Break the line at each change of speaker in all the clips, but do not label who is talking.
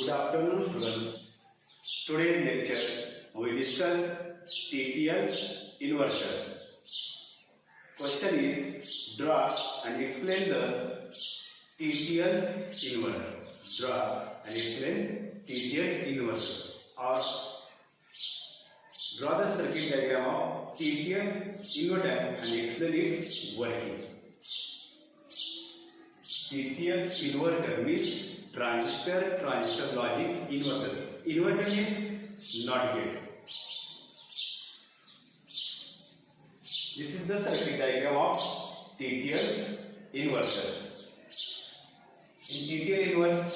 Good afternoon, students. Today's lecture we discuss TTL inverter. Question is draw and explain the TTL inverter. Draw and explain TTL inverter. Or draw the circuit diagram of TTL inverter and explain its working. TTL inverter means transistor logic inverter. Inverter means not gate. This is the circuit diagram of TTL inverter. In TTL inverter,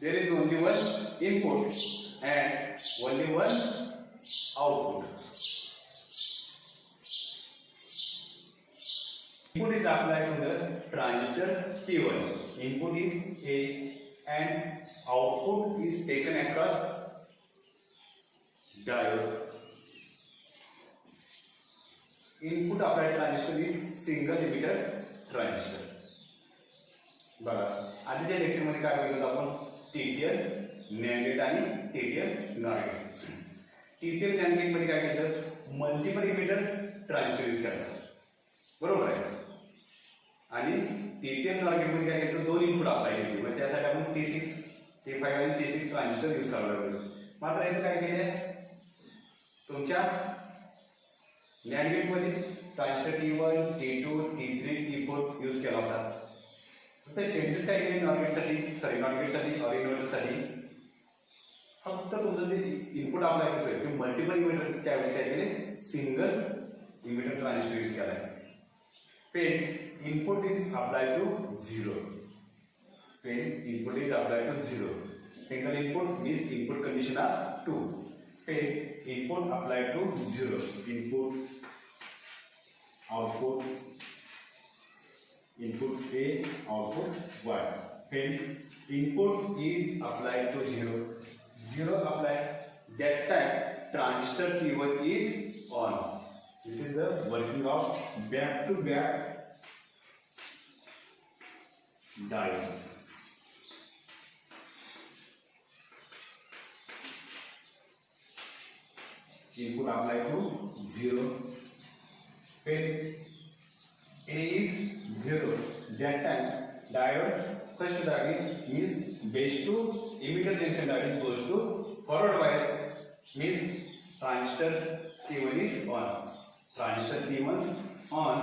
there is only one input and only one output. Input is applied to the transistor P1. Input is A and output is taken across diode. Input applied transistor is single emitter transistor. बघा आधीच्या lecture मध्ये काय बघितलं आपण TTL NAND gate आणि TTL NOR gate. TTL NAND gate मध्ये काय केलं मल्टिपल इमिटर ट्रान्झिस्टर यूज करतात बरोबर आहे आणि TTL NOR गेट मध्ये काय केलं दोन इनपुट अप्लाय केले म्हणजे त्यासाठी आपण T6 T5 आणि T6 ट्रान्झिस्टर यूज करायला लागलो. मात्र इथे काय केले तुमच्या NAND गेट मध्ये transistor T1 T2 T3 T4 use केला होता. तर चेंजेस काय केले नॉर गेट साठी और इन्व्हर्टर साठी फक्त तुमचं जे इनपुट अप्लाय करतोय ते मल्टिपल इमिटर त्यावेळी काय केले सिंगल इमिटर ट्रान्झिस्टर यूज केला आहे. पेन इनपुट इज अप्लाय टू 0. पेन input is apply to 0. Single input means input condition are 2. पेन input apply to 0. Input output input A, output Y. When input is applied to 0 applied, that time transistor T1 is on. This is the working of back to back diodes. Input applied to 0. When A is 0, that time diode first diode means base to emitter junction diode goes to forward bias means transistor T1 is on. Transistor T1 on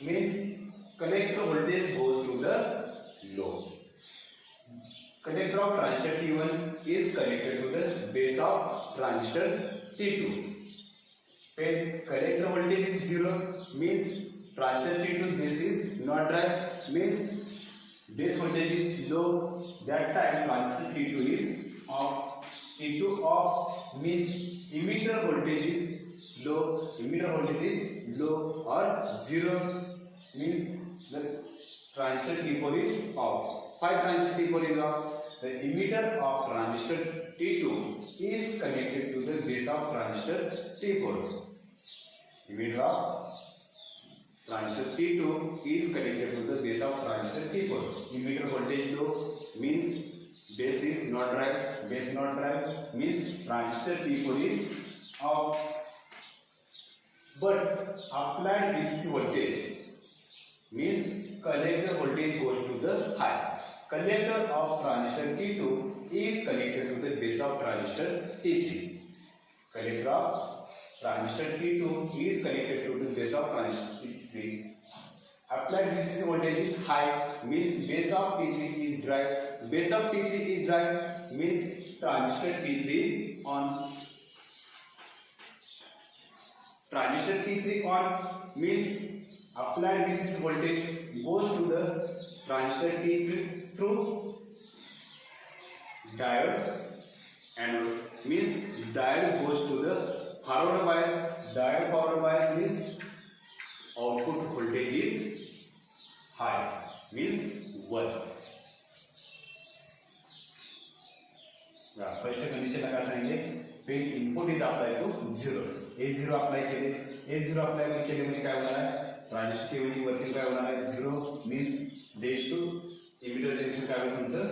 means collector voltage goes to the low. Collector of transistor T1 is connected to the base of transistor T2. When collector voltage is 0 means transistor T2 base is not drive means base voltage is low. That time transistor T2 is off. T2 off means emitter voltage is low. Emitter voltage is low or 0 means the transistor T4 is off. Why transistor T4 is off? The emitter of transistor T2 is connected to the base of transistor T4. Emitter of transistor T2 is connected to the base of transistor T4. Emitter voltage low means base is not drive. Base not drive means transistor T4 is off. But applied DC voltage means collector voltage goes to the high. Collector of transistor T2 is connected to the base of transistor T3. Collector of transistor T2 is connected to the base of transistor T3. Applied DC voltage is high means base of T3 is drive. Base of T3 is drive means transistor T3 is on. Transistor T3 on means applied DC voltage goes to the transistor T3 through diode and means diode goes to the forward bias. Diode forward bias means output voltage is high means 1. First condition काय सांगितले पेन input is apply to 0. A0 apply केले. A0 apply केले म्हणजे काय होणार आहे transistor T1 ची वर्किंग काय होणार आहे 0 means base to emitter junction काय होईल तुमचं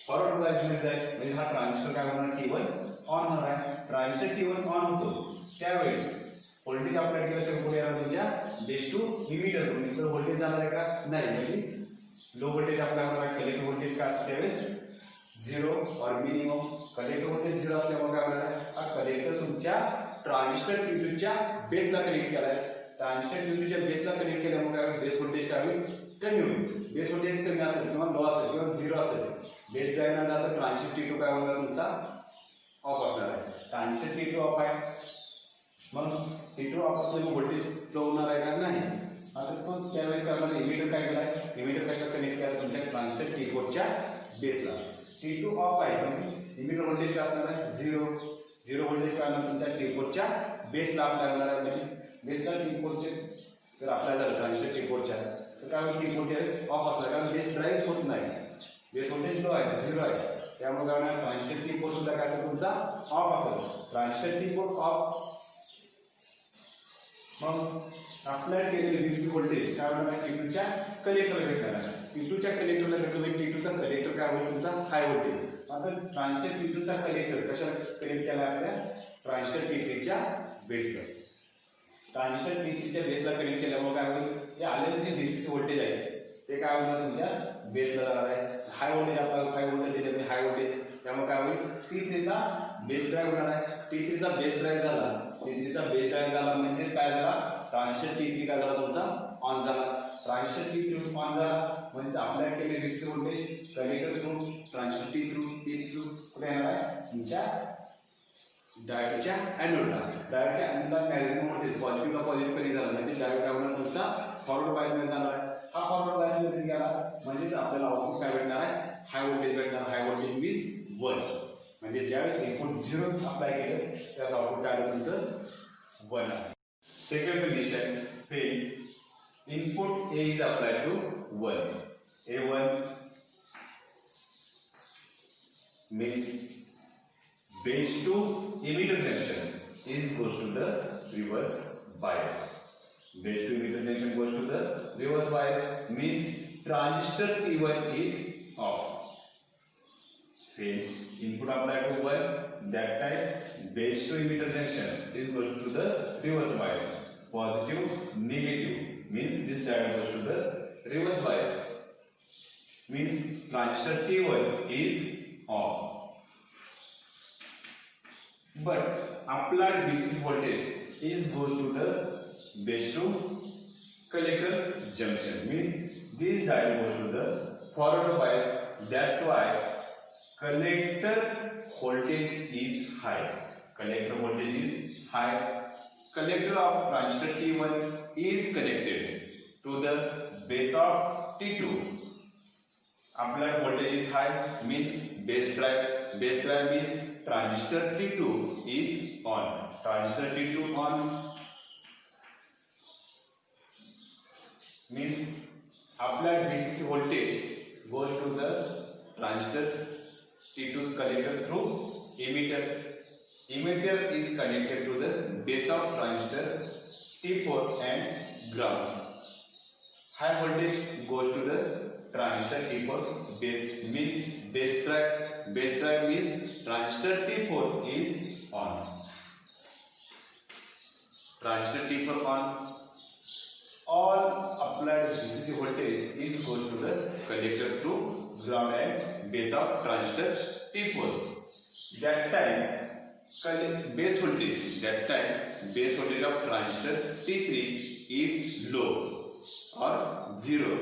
फॉरवर्ड बायस मध्ये जाईल, म्हणजे हा ट्रान्झिस्टर काय होणार T1 ऑन होणार आहे. ट्रान्झिस्टर T1 ऑन होतो त्यावेळेस व्होल्टेज अप्लाय केलं असेल पुढे येणार तुमच्या बेस टू इमिटर मध्ये. व्होल्टेज जाणार आहे का नाही, म्हणजे लो व्होल्टेज अप्लाय होणार आहे. कलेक्टर व्होल्टेज काय असतं त्यावेळेस 0 और मिनिमम. कलेक्टर व्होल्टेज 0 असल्यामुळे काय होणार आहे, हा कलेक्टर तुमच्या ट्रान्झिस्टर T2 च्या बेसला कनेक्ट केला आहे. ट्रान्झिस्टर T2 च्या बेसला कनेक्ट केल्यामुळे काय बेस व्होल्टेज काय होईल कमी होईल. बेस व्होल्टेज कमी असेल किंवा लो असेल किंवा 0 असेल, बेस ड्राईव्ह न जाता ट्रान्झिस्टर T2 काय होणार तुमचा ऑफ असणार आहे. ट्रान्झिस्टर T2 ऑफ आहे, मग T2 ऑफ असल्यामुळे व्होल्टेज फ्लो होणार आहे का नाही. आता तो त्यावेळेस काय होणार, इमिटर काय केलाय, इमिटर कशाला कनेक्ट केला तुमच्या ट्रान्झिस्टर T4 च्या बेसला. T2 ऑफ आहे म्हणजे इमिटर व्होल्टेज काय असणार आहे 0 व्होल्टेज काय होणार तुमच्या T4 च्या बेसला अप्लाय होणार आहे. म्हणजे बेसला T4 चे जर अप्लाय झालं ट्रान्झिस्टर T4 च्या तर काय होईल T4 च्या ऑफ असणार, कारण बेस ड्राईव्ह होत नाही, बेस व्होल्टेज लो आहे 0 आहे. त्यामुळे काय होणार ट्रान्झिस्टर T4 सुद्धा काय असेल तुमचा ऑफ असेल. ट्रान्झिस्टर T4 ऑफ, मग अप्लाय केलेले डीसी व्होल्टेज काय होणार T2 च्या कलेक्टरला भेटणार आहे. T2 च्या कलेक्टरला भेटतो, T2 चा कलेक्टर काय होईल तुमचा हाय व्होल्टेज. आता ट्रान्झिस्टर T2 चा कलेक्टर कशाला कनेक्ट केला आपल्या ट्रान्झिस्टर T3 च्या बेसला. ट्रान्झिस्टर T3 च्या बेसला कनेक्ट केल्यामुळे काय होईल, हे आलेले जे डीसी व्होल्टेज आहे ते काय होणार तुमच्या बेसला जाणार आहे. हाय व्होल्टेज आपल्याला हाय व्होल्टेज दिले, हाय व्होल्टेज, त्यामुळे काय होईल T3 चा बेस ड्राईव्ह होणार आहे. T3 चा बेस ड्राईव्ह झाला, T3 चा बेस ड्राईव्ह झाला म्हणजे काय झाला ट्रान्झिस्टर T3 काय झाला तुमचा ऑन झाला. ट्रान्झिस्टर T3 ऑन झाला म्हणजे अप्लाय केलेले DC voltage collector through transistor T3 कुठे येणार आहे तुमच्या डायोडच्या एनोडला. डायोडच्या एनोडला मॅक्झिमम व्होल्टेज पॉझिटिव्ह का पॉझिटिव्ह कनेक्ट झाला म्हणजे डायोड काय होणार तुमचा फॉरवर्ड बायस मध्ये जाणार आहे. हा फॉरवर्ड बायस मध्ये गेला म्हणजे आपल्याला आउटपुट काय भेटणार आहे हाय व्होल्टेज भेटणार. हाय व्होल्टेज मीन्स 1, म्हणजे ज्यावेळेस इनपुट 0 अप्लाय केलं त्यावेळेस आउटपुट काय आलं तुमचं 1 आहे. Second condition fail input A is applied to 1. A1 means base to emitter junction is goes to the reverse bias. Base to emitter junction goes to the reverse bias means transistor T1 is off. Phase input applied to 1, that time base to emitter junction is goes to the reverse bias. Positive, negative means this diode goes to the reverse bias. Means transistor T1 is off. But applied DC voltage is goes to the base to collector junction. Means this diode goes to the forward bias. That's why collector voltage is high. Collector voltage is high. Collector of transistor T1 is connected to the base of T2. Applied voltage is high means base drive. Base drive means transistor T2 is on. Transistor T2 on means applied DC voltage goes to the transistor T2's collector through emitter. Emitter is connected to the base of transistor T4 and ground. High voltage goes to the transistor T4 base means base drive. Base drive means transistor T4 is on. Transistor T4 on. All applied DC voltage is goes to the collector through ground and base of transistor T4. That time base voltage of transistor T3 is low or 0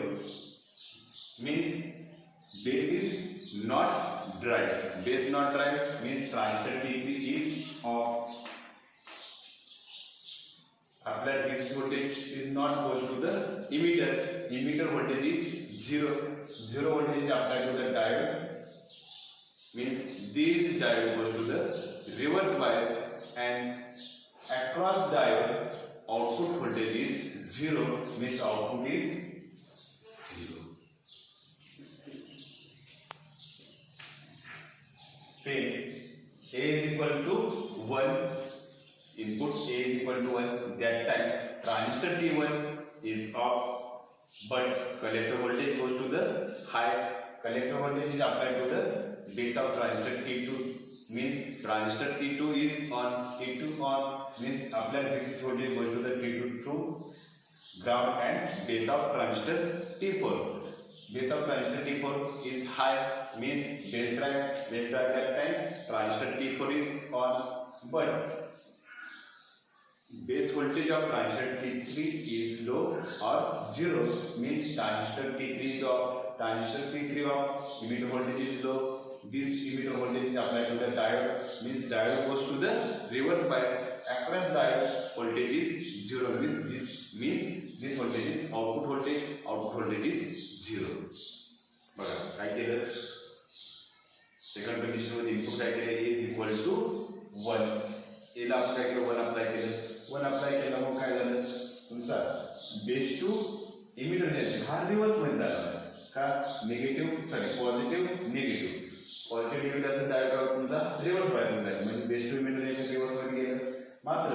means base is not drive. Base not drive means transistor T3 is off. Applied DC voltage is not goes to the emitter. Emitter voltage is 0. 0 voltage is applied to the diode means this diode goes to the reverse bias and across diode output voltage is 0 means output is 0. Then A is equal to 1, input A is equal to 1, that time transistor T1 is off, but collector voltage goes to the high. Collector voltage is applied to the base of transistor T2, means transistor T2 is on. T2 on means applied DC voltage goes to the T2 through ground and base of transistor T4. Base of transistor T4 is high, means base drive that time transistor T4 is on, but base voltage of transistor T3 is low or 0, means transistor T3 is off. Transistor T3 off, emitter voltage is low. This emitter voltage is applied to the diode, means diode goes to the reverse bias. Across diode voltage is 0, means this voltage is output voltage is 0. बघा काय केलं, second condition मध्ये input काय केलं, A is equal to 1. A ला आपण काय केलं, 1 अप्लाय केलं. 1 अप्लाय केलं मग काय झालं, तुमचा बेस टू इमिटर रिएक्शन हा रिव्हर्स मध्ये झाला का, पॉझिटिव्ह निगेटिव्ह असेल त्यावेळेला तुमचा रिव्हर्स बायस जाईल, म्हणजे base to emitter reaction reverse मध्ये गेलं. मात्र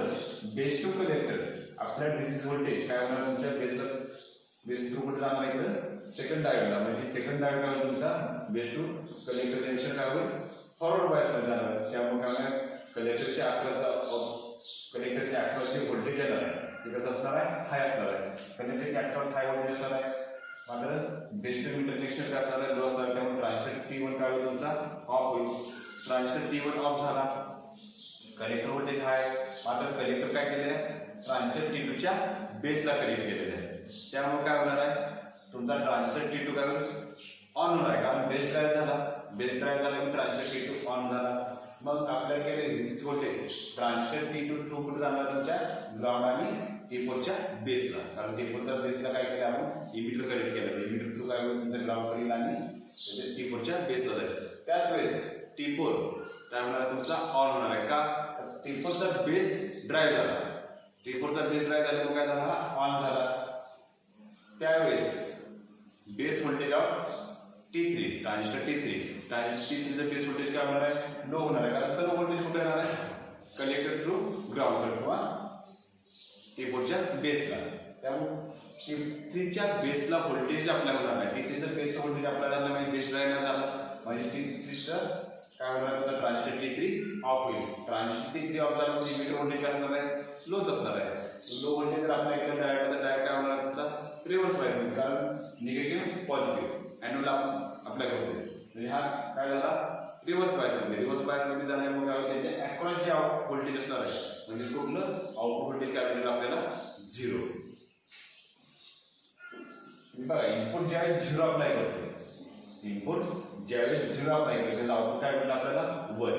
बेस टू कलेक्टर आपल्या डीसी व्होल्टेज काय होणार, तुमच्या बेस थ्रू कुठे जाणार इकडे सेकंड डायोडला, म्हणजे सेकंड डायोडला तुमचा बेस टू कलेक्टर रिएक्शन काय होईल, फॉरवर्ड बायस मध्ये जाणार. त्यामुळे काय कलेक्टरच्या अक्रॉसचे व्होल्टेज येणार आहे ते कसं असणार आहे, हाय असणार आहे. कलेक्टरच्या अक्रॉस हाय व्होल्टेज असणार आहे. मात्र बेस टू इमिटर रिएक्शन काय असणार आहे, लो असणार. त्यामुळे ट्रान्झिस्टर T1 काय होईल, तुमचा ऑफ होईल. ट्रान्झिस्टर T1 ऑफ झाला, कलेक्टर व्होल्टेज हाय. मात्र कलेक्टर काय केलेलं आहे, ट्रान्झिस्टर T2 च्या बेसला कनेक्ट केलेलं आहे. त्यामुळे काय होणार आहे, तुमचा ट्रान्झिस्टर T2 काय होईल, ऑन होणार आहे. कारण बेस ड्राईव्ह झाला की ट्रान्झिस्टर T2 ऑन झाला. मग आपल्याला केले resistor voltage transistor T2 through कुठे जाणार, तुमच्या ग्राउंड आणि T4 च्या बेसला. कारण T4 च्या बेसला काय केलं आपण, इमिटर कनेक्ट केलं. इमिटर थ्रू काय होईल, तुमच्या ग्राउंड कडे आणि T4 च्या बेसला जाईल. त्याच वेळेस T4 काय होणार, तुमचा ऑन होणार आहे. का, T4 चा बेस ड्राईव्ह झाला. T4 चा बेस ड्राईव्ह झाल्यामुळे काय झाला, ऑन झाला. त्यावेळेस base voltage of T3 transistor T3 base voltage काय होणार आहे, लो होणार आहे. कारण सर्व व्होल्टेज कुठे येणार आहे, कलेक्टर थ्रू ग्राउंड किंवा T4 च्या बेसला. त्यामुळे T3 च्या बेसला व्होल्टेज अप्लाय होणार नाही. T3 चा बेस व्होल्टेज अप्लाय झाला म्हणजे बेस ड्राईव्ह नाही झाला, म्हणजे T3 चा काय होणार, होता ट्रान्झिस्टर T3 ऑफ होईल. ट्रान्झिस्टर T3 ऑफ झाला म्हणजे इमिटर व्होल्टेज काय असणार आहे, लोच असणार आहे. लो व्होल्टेज जर अप्लाय केलं डायोडला, डायोड काय होणार, तुमचा रिव्हर्स बायस होईल. कारण निगेटिव्ह पॉझिटिव्ह एनोडला आपण अप्लाय करतो, म्हणजे हा काय झाला, रिव्हर्स बायस मध्ये. रिव्हर्स बायस मध्ये जाण्यामुळे काय होते, त्याच्या अक्रॉस जे व्होल्टेज असणार आहे, म्हणजे कुठलं आउटपुट व्होल्टेज काय मिळेल आपल्याला, 0. बघा इनपुट ज्यावेळेस 0 अप्लाय करतो, इनपुट ज्यावेळेस 0 अप्लाय केलं त्याचं आउटपुट काय मिळेल आपल्याला, 1.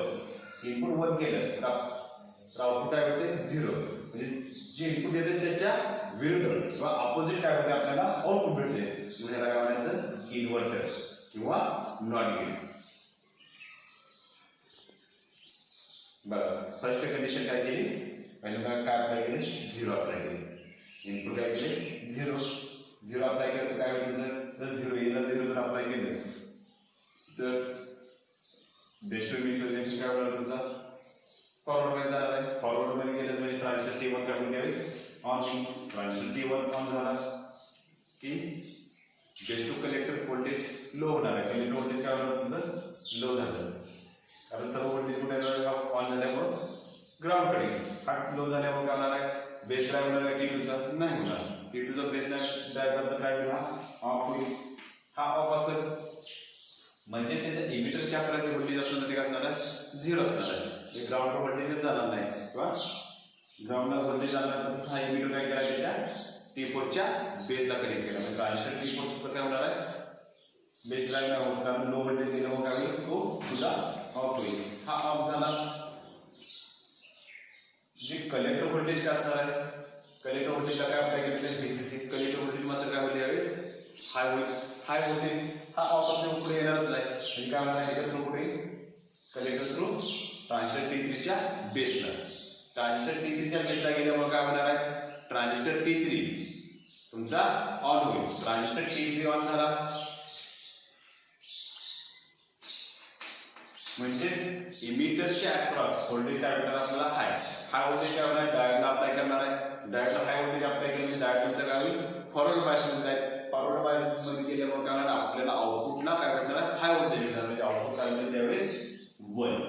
इनपुट 1 केलं तर आउटपुट काय मिळते, 0. म्हणजे जे इनपुट येते त्याच्या विरुद्ध किंवा अपोजिट काय होते आपल्याला आउटपुट मिळते. म्हणजे याला काय म्हणायचं, इन्व्हर्टर किंवा नॉट गेट. बघा फर्स्ट कंडिशन काय केली, पहिल्यांदा काय अप्लाय केले, 0 अप्लाय केले. इनपुट काय केले, 0 अप्लाय केलं तर काय होईल, जर 0 येईल 0 जर अप्लाय केलं तर बेस टू इमिटर रिएक्शन काय होणार, तुमचा फॉरवर्ड मध्ये जाणार आहे. फॉरवर्ड मध्ये गेलं म्हणजे ट्रान्झिस्टर T1 काय होईल, ऑन. ट्रान्झिस्टर T1 ऑन झाला की base to collector voltage low होणार आहे. कलेक्टर व्होल्टेज काय होणार, तुमचं लो झालं. कारण सर्व व्होल्टेज कुठे ऑन झाल्यामुळे ग्राउंड कडे. हा लो झाल्यामुळे काय होणार आहे, बेस ड्राईव्ह होणार आहे T2 चा नाही होणार. T2 चा बेस ड्राईव्ह करता काय होईल, ऑफ होईल. हा ऑफ असेल म्हणजे त्याच्या इमिटरच्या अकराचे व्होल्टेज असणार ते काय असणार आहे, 0 असणार आहे. हे ग्राउंड व्होल्टेजच जाणार नाही किंवा ग्राउंडला व्होल्टेज जाणार. तसंच हा इमिटर काय केला, त्याच्या T4 च्या बेसला कनेक्ट केला. म्हणजे ट्रान्झिस्टर T4 सुद्धा काय होणार आहे, बेस ड्राईव्ह नाही होत. कारण लो व्होल्टेज दिल्यामुळे काय होईल, तो सुद्धा ऑफ होईल. हा ऑफ झाला. जे कलेक्टर व्होल्टेज काय असणार आहे, कलेक्टर व्होल्टेजला काय अप्लाय केलं, VCC. कलेक्टर व्होल्टेज मात्र काय होईल, यावेळेस हाय होईल. हाय व्होल्टेज हा ऑफ असल्यामुळे पुढे येणारच नाही. म्हणजे काय होणार आहे, थ्रू कुठे कलेक्टर थ्रू ट्रान्झिस्टर T3 च्या बेसला. ट्रान्झिस्टर T3 च्या बेसला गेल्यामुळे काय होणार आहे, ट्रान्झिस्टर T3 तुमचा ऑन होईल. ट्रान्झिस्टर T3 ऑन झाला म्हणजे इमिटरच्या अक्रॉस व्होल्टेज काय करणार आपल्याला, हाय व्होल्टेज काय होणार, डायोडला अप्लाय करणार आहे. डायोडला हाय व्होल्टेज अप्लाय केल्याने डायोड तुमचा काय होईल, फॉरवर्ड बायस मध्ये जाईल. फॉरवर्ड बायस मध्ये गेल्यामुळे काय होणार आपल्याला आउटपुटला काय भेटणार आहे हाय व्होल्टेज भेटणार म्हणजे आउटपुट काय भेटेल त्यावेळेस 1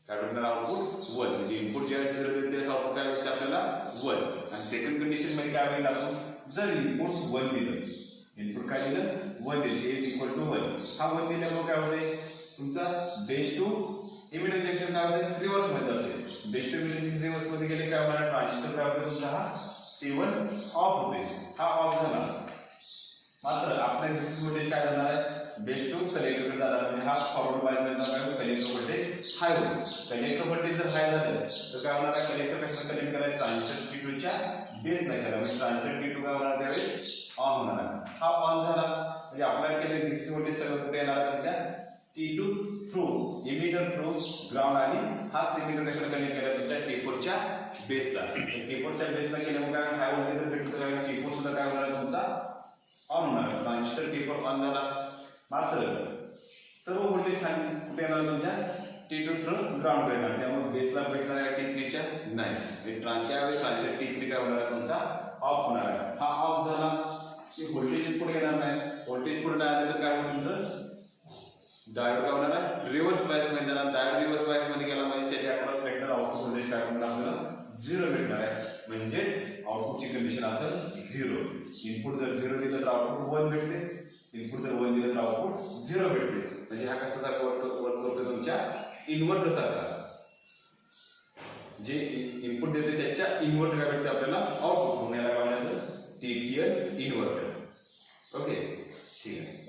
काय भेटणार आउटपुट 1 म्हणजे इनपुट ज्यावेळेस 0 भेटेल त्यावेळेस आउटपुट काय भेटते आपल्याला 1 आणि सेकंड कंडिशन मध्ये काय होईल आपण जर इनपुट 1 दिलं इनपुट काय दिलं 1 दिलं इज इक्वल टू 1 हा 1 दिल्यामुळे काय होते तुमचा बेस टू इमिडिएट जंक्शन काय होते रिव्हर्स मध्ये जाते बेस टू इमिडिएट रिव्हर्स मध्ये गेले काय होणार ट्रान्झिस्टर काय होते तुमचा हा T1 ऑफ होते हा ऑफ झाला मात्र आपल्या डिसी व्होल्टेज काय जाणार आहे बेस टू कलेक्टर जाणार म्हणजे हा फॉरवर्ड बायस मध्ये काय कलेक्टर व्होल्टेज हाय होईल कलेक्टर व्होल्टेज जर हाय झालं तर काय होणार आहे कलेक्टर कसं कनेक्ट करायचं ट्रान्झिस्टर T2 च्या बेस ला केला म्हणजे ट्रान्झिस्टर T2 काय होणार त्यावेळेस ऑन होणार आहे हा ऑन झाला म्हणजे आपल्याला केले डिसी व्होल्टेज सगळं कुठे येणार आहे तुमच्या T2 through emitter through ground आणि हा इमिटर कशाला कनेक्ट केला तुमच्या T4 च्या बेसला T4 च्या बेसला केल्यामुळे काय हाय व्होल्टेज भेटतं T4 सुद्धा काय होणार तुमचा ऑन होणार ट्रान्झिस्टर T4 ऑन झाला मात्र सर्व व्होल्टेज कुठे येणार तुमच्या T2 थ्रू ग्राउंड येणार त्यामुळे बेसला भेटणार आहे T3 च्या नाही त्यावेळेस ट्रान्झिस्टर T3 काय होणार तुमचा ऑफ होणार आहे हा ऑफ झाला की व्होल्टेज पुढे येणार नाही व्होल्टेज पुढे नाही आले तर काय होईल तुमचं डायोड काय होणार आहे रिव्हर्स बायस मध्ये जाणार डायोड रिव्हर्स बायस मध्ये गेला म्हणजे त्याच्या अक्रॉस वेक्टर आउटपुट व्होल्टेज काय होणार आपल्याला 0 भेटणार आहे म्हणजे आउटपुटची कंडिशन असेल 0 इनपुट जर 0 दिलं तर आउटपुट 1 भेटते इनपुट जर 1 दिलं तर आउटपुट 0 भेटते म्हणजे हा कसा सारखा वर्क करतो तुमच्या इन्व्हर्टर सारखा जे इनपुट देते त्याच्या इन्व्हर्टर काय भेटते आपल्याला आउटपुट म्हणून याला काय म्हणायचं TTL इन्व्हर्टर ओके ठीक आहे